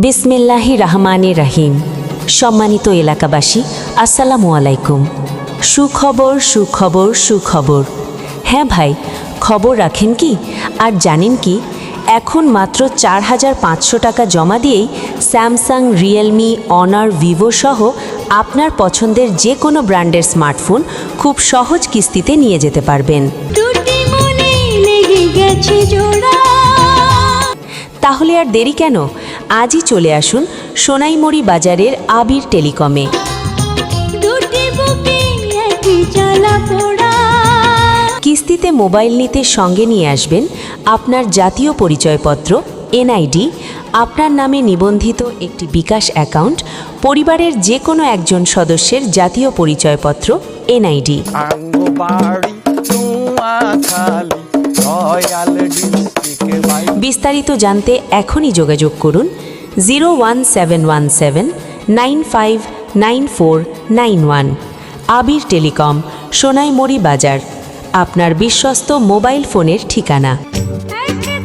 বিসমিল্লাহি রহমানির রহিম। সম্মানিত এলাকাবাসী, আসসালামু আলাইকুম। সুখবর সুখবর সুখবর। হ্যাঁ ভাই, খবর রাখেন কি আর জানেন কি, এখন মাত্র 4,500 টাকা জমা দিয়েই স্যামসাং, রিয়েলমি, অনার, ভিভো সহ আপনার পছন্দের যে কোনো ব্র্যান্ডের স্মার্টফোন খুব সহজ কিস্তিতে নিয়ে যেতে পারবেন। দুটি মনে লেগে গেছে জোড়া। তাহলে আর দেরি কেন, আজই চলে আসুন সোনাইমুড়ি বাজারের আবির টেলিকমে। দুটি বুকে একই জ্বালা পোড়া। কিস্তিতে মোবাইল নিতে সঙ্গে নিয়ে আসবেন আপনার জাতীয় পরিচয়পত্র, এনআইডি, আপনার নামে নিবন্ধিত একটি বিকাশ অ্যাকাউন্ট, পরিবারের যে কোনো একজন সদস্যের জাতীয় পরিচয়পত্র, এনআইডি। বিস্তারিত জানতে এখনই যোগাযোগ করুন 01717959491। আবির টেলিকম, সোনাইমুড়ি বাজার, আপনার বিশ্বস্ত মোবাইল ফোনের ঠিকানা। একে